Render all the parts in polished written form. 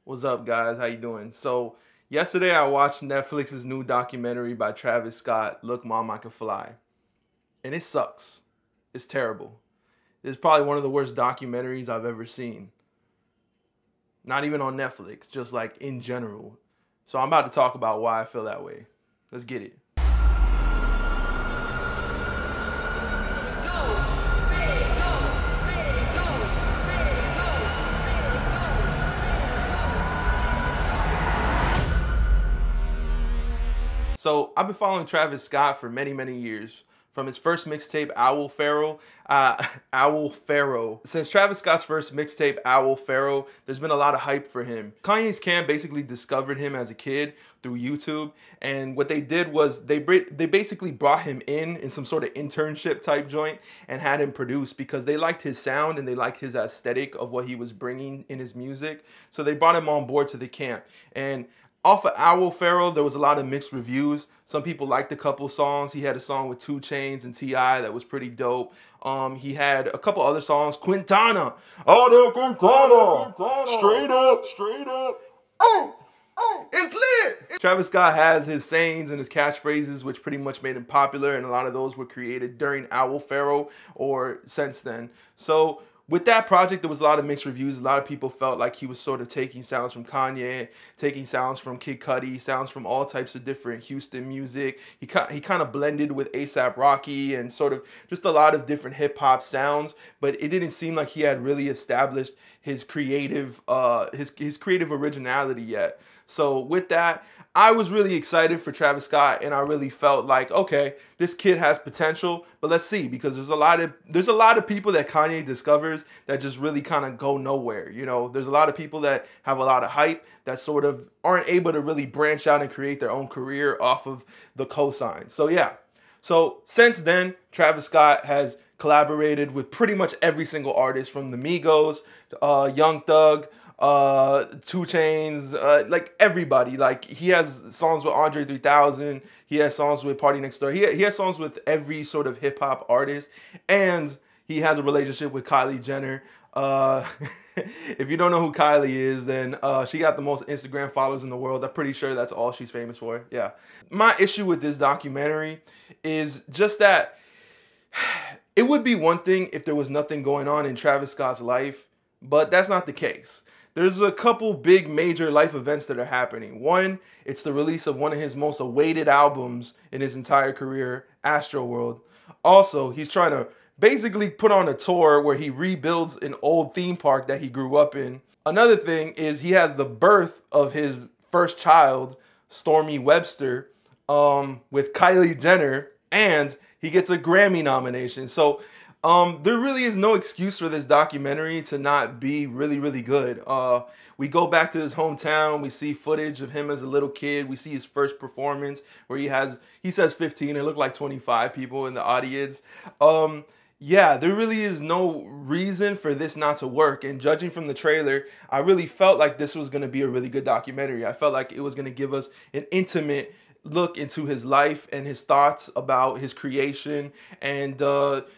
What's up, guys? How you doing? So yesterday I watched Netflix's new documentary by Travis Scott, Look Mom, I Can Fly. And it sucks. It's terrible. It's probably one of the worst documentaries I've ever seen. Not even on Netflix, just like in general. So I'm about to talk about why I feel that way. Let's get it. So I've been following Travis Scott for many, many years. From his first mixtape, Owl Pharaoh. Since Travis Scott's first mixtape, Owl Pharaoh, there's been a lot of hype for him. Kanye's Camp basically discovered him as a kid through YouTube. And what they did was they basically brought him in some sort of internship type joint and had him produce because they liked his sound and they liked his aesthetic of what he was bringing in his music. So they brought him on board to the camp. And off of Owl Pharaoh, there was a lot of mixed reviews. Some people liked a couple songs. He had a song with 2 Chainz and T.I. that was pretty dope. He had a couple other songs. Quintana. Oh, the Quintana. Straight up. Oh, it's lit. Travis Scott has his sayings and his catchphrases, which pretty much made him popular. And a lot of those were created during Owl Pharaoh or since then. So with that project, there was a lot of mixed reviews. A lot of people felt like he was sort of taking sounds from Kanye, taking sounds from Kid Cudi, sounds from all types of different Houston music. He kind of blended with A$AP Rocky and sort of just a lot of different hip hop sounds, but it didn't seem like he had really established his creative his creative originality yet. So with that, I was really excited for Travis Scott, and I really felt like, okay, this kid has potential, but let's see, because there's a lot of people that Kanye discovers that just really kind of go nowhere. You know, there's a lot of people that have a lot of hype that sort of aren't able to really branch out and create their own career off of the cosign. So yeah. So since then, Travis Scott has collaborated with pretty much every single artist from the Migos, Young Thug, 2 Chainz, like everybody. Like he has songs with Andre 3000. He has songs with Party Next Door. He has songs with every sort of hip hop artist, and he has a relationship with Kylie Jenner. If you don't know who Kylie is, then she got the most Instagram followers in the world. I'm pretty sure that's all she's famous for. Yeah. My issue with this documentary is just that it would be one thing if there was nothing going on in Travis Scott's life, but that's not the case. There's a couple big major life events that are happening. One, it's the release of one of his most awaited albums in his entire career, Astroworld. Also, he's trying to basically put on a tour where he rebuilds an old theme park that he grew up in. Another thing is he has the birth of his first child, Stormy Webster, with Kylie Jenner, and he gets a Grammy nomination. So there really is no excuse for this documentary to not be really, really good. We go back to his hometown. We see footage of him as a little kid. We see his first performance where he says 15. It looked like 25 people in the audience. Yeah, there really is no reason for this not to work. And judging from the trailer, I really felt like this was going to be a really good documentary. I felt like it was going to give us an intimate look into his life and his thoughts about his creation and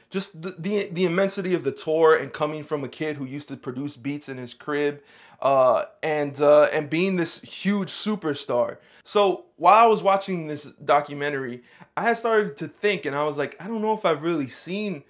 just the immensity of the tour and coming from a kid who used to produce beats in his crib and being this huge superstar. So while I was watching this documentary, I had started to think, and I was like, I don't know if I've really seen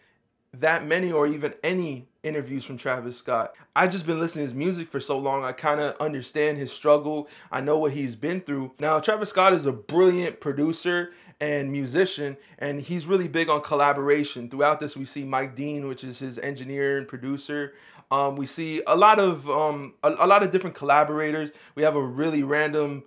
that many or even any interviews from Travis Scott. I've just been listening to his music for so long, I kind of understand his struggle. I know what he's been through. Now, Travis Scott is a brilliant producer and musician, and he's really big on collaboration. Throughout this, we see Mike Dean, which is his engineer and producer. We see a lot of different collaborators. We have a really random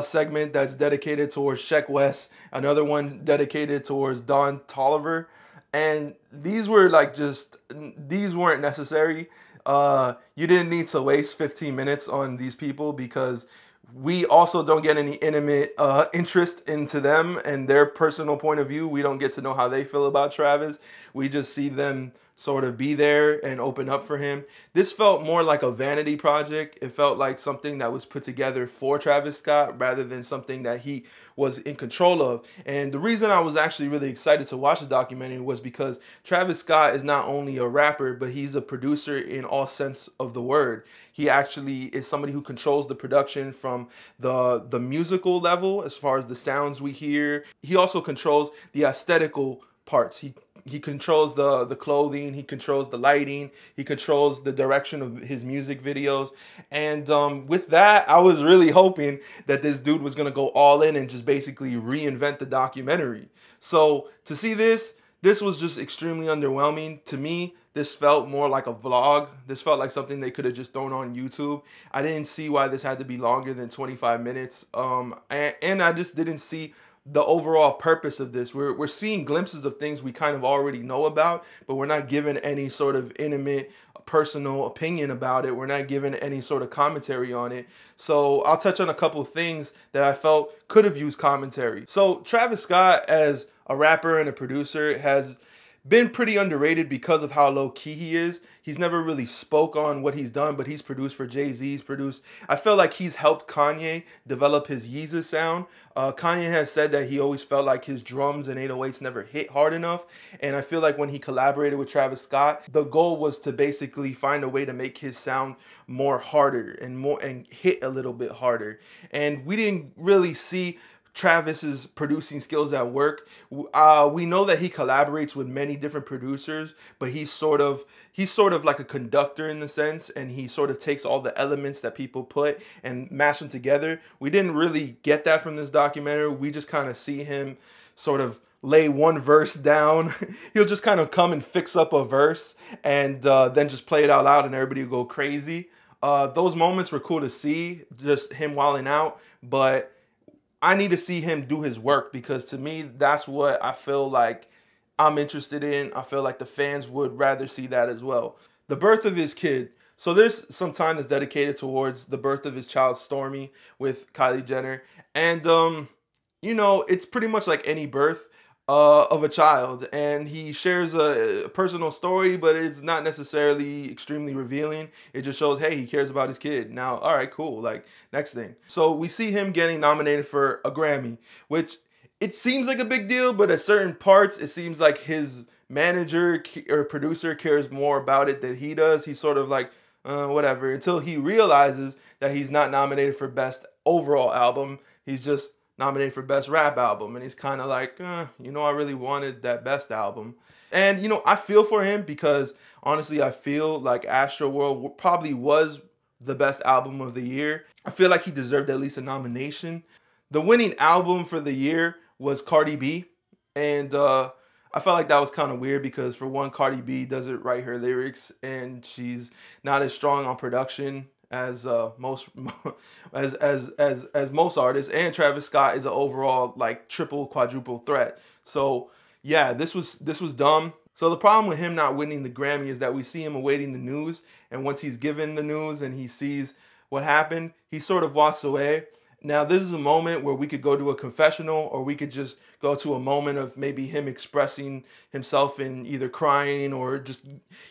segment that's dedicated towards Sheck West, another one dedicated towards Don Toliver. And these were like these weren't necessary. You didn't need to waste 15 minutes on these people because we also don't get any intimate interest into them and their personal point of view. We don't get to know how they feel about Travis. We just see them sort of be there and open up for him. This felt more like a vanity project. It felt like something that was put together for Travis Scott rather than something that he was in control of. And the reason I was actually really excited to watch the documentary was because Travis Scott is not only a rapper, but he's a producer in all sense of the word. He actually is somebody who controls the production from the musical level as far as the sounds we hear. He also controls the aesthetical parts. He controls the clothing, he controls the lighting, he controls the direction of his music videos. And with that, I was really hoping that this dude was going to go all in and just basically reinvent the documentary. So to see this was just extremely underwhelming. To me, this felt more like a vlog. This felt like something they could have just thrown on YouTube. I didn't see why this had to be longer than 25 minutes. And I just didn't see the overall purpose of this. We're seeing glimpses of things we kind of already know about, but we're not given any sort of intimate personal opinion about it. We're not given any sort of commentary on it. So I'll touch on a couple of things that I felt could have used commentary. So Travis Scott, as a rapper and a producer, has been pretty underrated because of how low key he is. He's never really spoke on what he's done, but he's produced for Jay-Z. I feel like he's helped Kanye develop his Yeezus sound. Kanye has said that he always felt like his drums and 808s never hit hard enough. And I feel like when he collaborated with Travis Scott, the goal was to basically find a way to make his sound more harder and hit a little bit harder. And we didn't really see Travis's producing skills at work. We know that he collaborates with many different producers, but he's sort of like a conductor in the sense, and he sort of takes all the elements that people put and mash them together. We didn't really get that from this documentary. We just kind of see him sort of lay one verse down. He'll just kind of come and fix up a verse and then just play it out loud and everybody will go crazy. Those moments were cool to see, just him wilding out, but I need to see him do his work, because to me, that's what I feel like I'm interested in. I feel like the fans would rather see that as well. The birth of his kid. So there's some time that's dedicated towards the birth of his child, Stormi, with Kylie Jenner. And, you know, it's pretty much like any birth of a child. And he shares a personal story, but it's not necessarily extremely revealing. It just shows, hey, he cares about his kid. Now, all right, cool. Like, next thing. So we see him getting nominated for a Grammy, which it seems like a big deal, but at certain parts, it seems like his manager or producer cares more about it than he does. He's sort of like, whatever, until he realizes that he's not nominated for Best Overall Album. He's just nominated for Best Rap Album. And he's kind of like, you know, I really wanted that Best Album. And, you know, I feel for him, because honestly, I feel like Astroworld probably was the best album of the year. I feel like he deserved at least a nomination. The winning album for the year was Cardi B. And I felt like that was kind of weird, because for one, Cardi B doesn't write her lyrics and she's not as strong on production as most artists, and Travis Scott is an overall like triple, quadruple threat. So yeah, this was dumb. So the problem with him not winning the Grammy is that we see him awaiting the news, and once he's given the news and he sees what happened, he sort of walks away. Now, this is a moment where we could go to a confessional, or we could just go to a moment of maybe him expressing himself in either crying or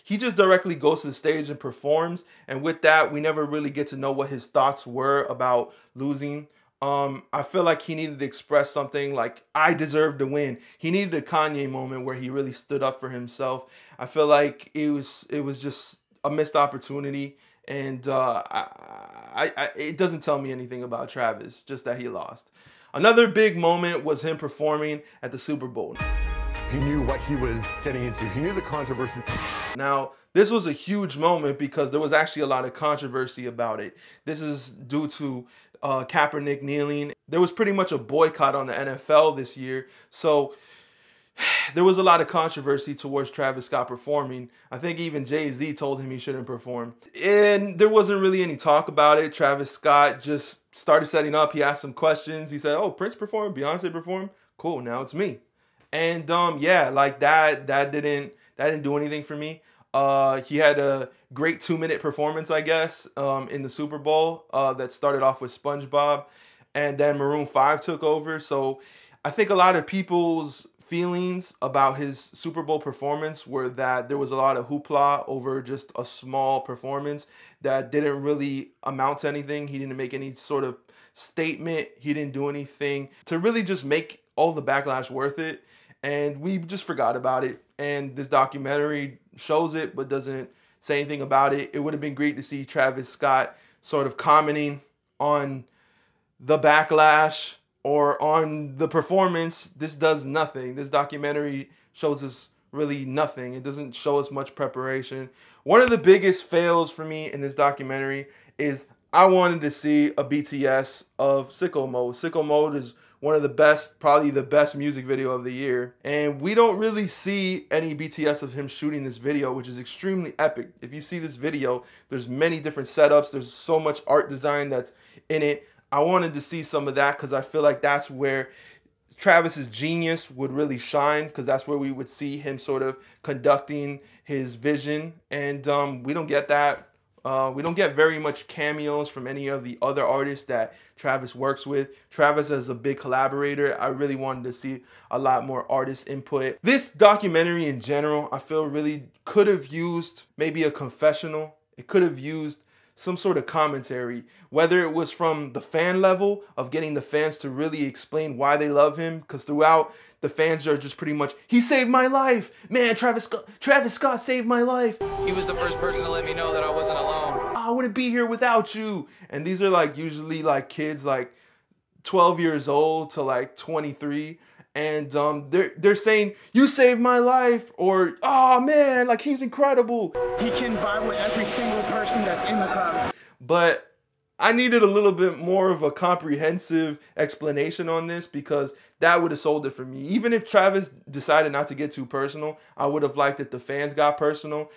he just directly goes to the stage and performs. And with that, we never really get to know what his thoughts were about losing. I feel like he needed to express something like, I deserve to win. He needed a Kanye moment where he really stood up for himself. I feel like it was just a missed opportunity. And it doesn't tell me anything about Travis, just that he lost. Another big moment was him performing at the Super Bowl. He knew what he was getting into. He knew the controversy. Now, this was a huge moment because there was actually a lot of controversy about it. This is due to Kaepernick kneeling. There was pretty much a boycott on the NFL this year. So there was a lot of controversy towards Travis Scott performing. I think even Jay-Z told him he shouldn't perform. And there wasn't really any talk about it. Travis Scott just started setting up. He asked some questions. He said, oh, Prince performed, Beyonce performed. Cool, now it's me. And yeah, like that didn't do anything for me. He had a great 2-minute performance, I guess, in the Super Bowl that started off with SpongeBob. And then Maroon 5 took over. So I think a lot of people's feelings about his Super Bowl performance were that there was a lot of hoopla over just a small performance that didn't really amount to anything. He didn't make any sort of statement. He didn't do anything to really just make all the backlash worth it. And we just forgot about it. And this documentary shows it, but doesn't say anything about it. It would have been great to see Travis Scott sort of commenting on the backlash or on the performance. This does nothing. This documentary shows us really nothing. It doesn't show us much preparation. One of the biggest fails for me in this documentary is I wanted to see a BTS of Sicko Mode. Sicko Mode is one of the best, probably the best music video of the year. And we don't really see any BTS of him shooting this video, which is extremely epic. If you see this video, there's many different setups. There's so much art design that's in it. I wanted to see some of that because I feel like that's where Travis's genius would really shine, because that's where we would see him sort of conducting his vision. And we don't get that. We don't get very much cameos from any of the other artists that Travis works with. Travis is a big collaborator. I really wanted to see a lot more artist input. This documentary in general, I feel really could have used maybe a confessional. It could have used some sort of commentary, whether it was from the fan level of getting the fans to really explain why they love him, because throughout the fans are just pretty much, he saved my life, man, Travis Scott saved my life. He was the first person to let me know that I wasn't alone. I wouldn't be here without you. And these are like usually like kids like 12 years old to like 23. And they're saying, you saved my life, or, oh man, like he's incredible. He can vibe with every single person that's in the crowd. But I needed a little bit more of a comprehensive explanation on this, because that would have sold it for me. Even if Travis decided not to get too personal, I would have liked it the fans got personal.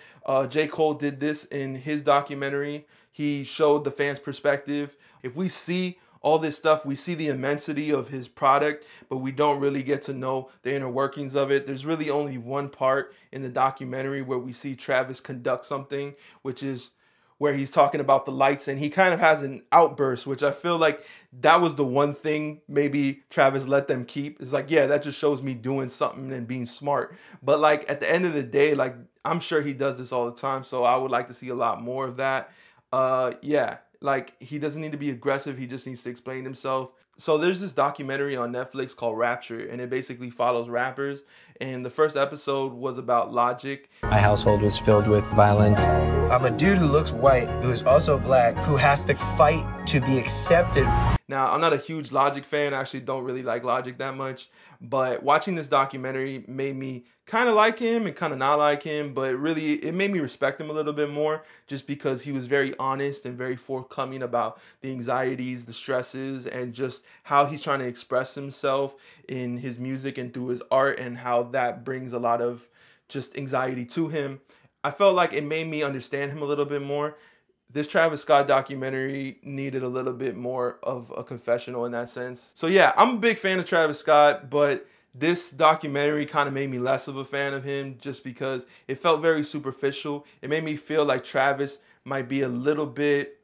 J. Cole did this in his documentary. He showed the fans' perspective. If we see all this stuff, we see the immensity of his product, but we don't really get to know the inner workings of it. There's really only one part in the documentary where we see Travis conduct something, which is where he's talking about the lights, and he kind of has an outburst, which I feel like that was the one thing maybe Travis let them keep. It's like, yeah, that just shows me doing something and being smart. But like at the end of the day, like I'm sure he does this all the time, so I would like to see a lot more of that. Yeah. Like, he doesn't need to be aggressive. He just needs to explain himself. So there's this documentary on Netflix called Rapture, and it basically follows rappers. And the first episode was about Logic. My household was filled with violence. I'm a dude who looks white, who is also black, who has to fight to be accepted. Now, I'm not a huge Logic fan. I actually don't really like Logic that much. But watching this documentary made me kind of like him and kind of not like him. But really, it made me respect him a little bit more, just because he was very honest and very forthcoming about the anxieties, the stresses, and just how he's trying to express himself in his music and through his art, and how that brings a lot of just anxiety to him. I felt like it made me understand him a little bit more. This Travis Scott documentary needed a little bit more of a confessional in that sense. So yeah, I'm a big fan of Travis Scott, but this documentary kind of made me less of a fan of him, just because it felt very superficial. It made me feel like Travis might be a little bit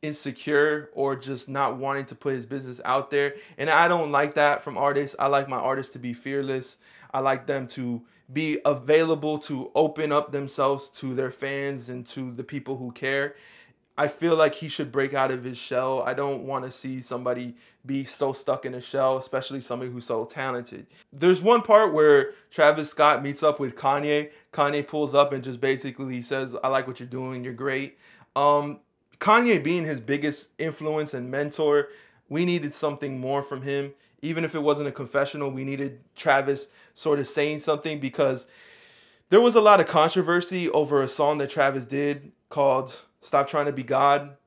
insecure, or just not wanting to put his business out there. And I don't like that from artists. I like my artists to be fearless. I like them to be available to open up themselves to their fans and to the people who care. I feel like he should break out of his shell. I don't want to see somebody be so stuck in a shell, especially somebody who's so talented. There's one part where Travis Scott meets up with Kanye. Kanye pulls up and just basically says, I like what you're doing, you're great. Kanye being his biggest influence and mentor, we needed something more from him. Even if it wasn't a confessional, we needed Travis sort of saying something, because there was a lot of controversy over a song that Travis did called Stop Trying to Be God,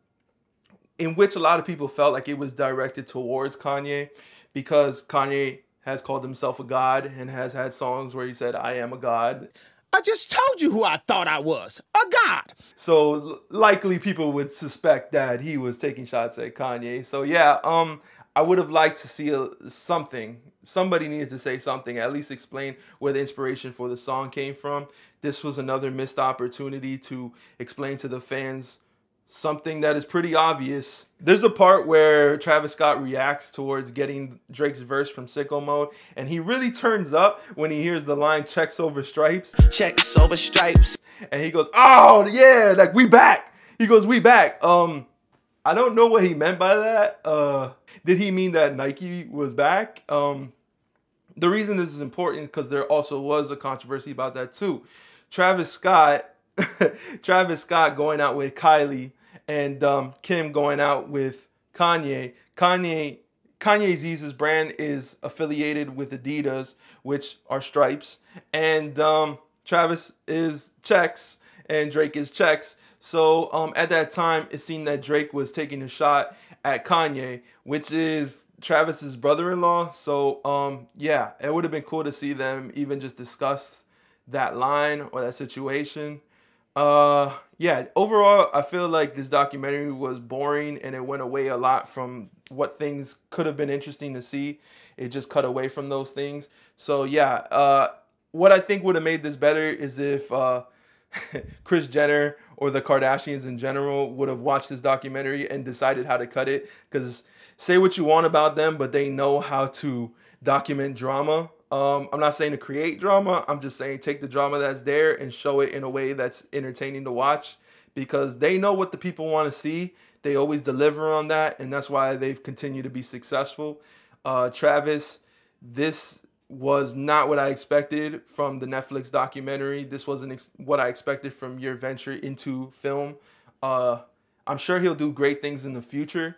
in which a lot of people felt like it was directed towards Kanye, because Kanye has called himself a god and has had songs where he said, I am a god. I just told you who I thought I was, a god. So likely people would suspect that he was taking shots at Kanye. So yeah, I would have liked to see something. Somebody needed to say something, at least explain where the inspiration for the song came from. This was another missed opportunity to explain to the fans something that is pretty obvious. There's a part where Travis Scott reacts towards getting Drake's verse from Sicko Mode, and he really turns up when he hears the line "checks over stripes." Checks over stripes. And he goes, "Oh yeah, like we back." He goes, "We back." I don't know what he meant by that. Did he mean that Nike was back? The reason this is important because there also was a controversy about that too. Travis Scott going out with Kylie and Kim going out with Kanye. Kanye Yeezy's brand is affiliated with Adidas, which are stripes, and Travis is checks and Drake is checks. So at that time, it seemed that Drake was taking a shot at Kanye, which is Travis's brother-in-law. So yeah, it would have been cool to see them even just discuss that line or that situation. Yeah, overall, I feel like this documentary was boring and it went away a lot from what things could have been interesting to see. It just cut away from those things. So yeah, what I think would have made this better is if Kris Jenner or the Kardashians in general would have watched this documentary and decided how to cut it. Because say what you want about them, but they know how to document drama. I'm not saying to create drama. I'm just saying take the drama that's there and show it in a way that's entertaining to watch, because they know what the people want to see. They always deliver on that, and that's why they've continued to be successful. Travis, this was not what I expected from the Netflix documentary. This wasn't what I expected from your venture into film. I'm sure he'll do great things in the future,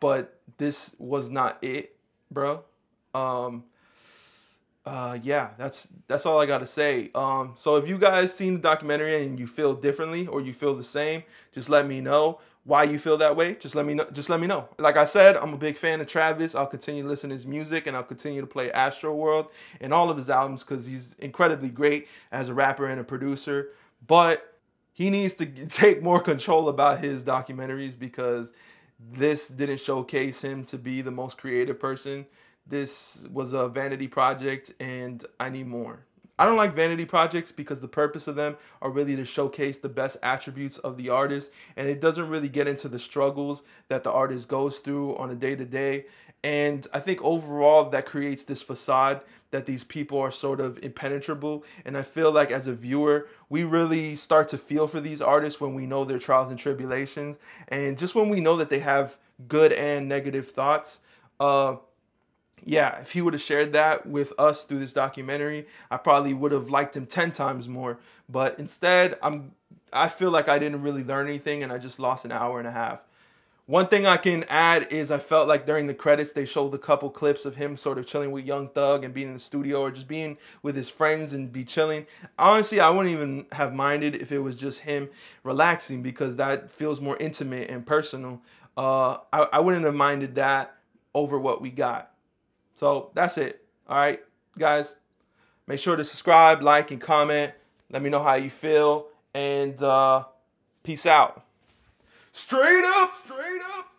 but this was not it, bro. Yeah, that's all I gotta say. So if you guys seen the documentary and you feel differently or you feel the same, just let me know why you feel that way. Just let me know. Like I said, I'm a big fan of Travis. I'll continue to listen to his music, and I'll continue to play Astroworld and all of his albums because he's incredibly great as a rapper and a producer. But he needs to take more control about his documentaries, because this didn't showcase him to be the most creative person. This was a vanity project, and I need more. I don't like vanity projects because the purpose of them are really to showcase the best attributes of the artist, and it doesn't really get into the struggles that the artist goes through on a day-to-day. And I think overall that creates this facade that these people are sort of impenetrable. And I feel like as a viewer, we really start to feel for these artists when we know their trials and tribulations, and just when we know that they have good and negative thoughts. Yeah, if he would have shared that with us through this documentary, I probably would have liked him 10 times more. But instead, I feel like I didn't really learn anything, and I just lost an hour and a half. One thing I can add is I felt like during the credits, they showed a couple clips of him sort of chilling with Young Thug and being in the studio or just being with his friends and be chilling. Honestly, I wouldn't even have minded if it was just him relaxing, because that feels more intimate and personal. I wouldn't have minded that over what we got. So that's it. All right, guys, make sure to subscribe, like, and comment. Let me know how you feel, and peace out. Straight up, straight up.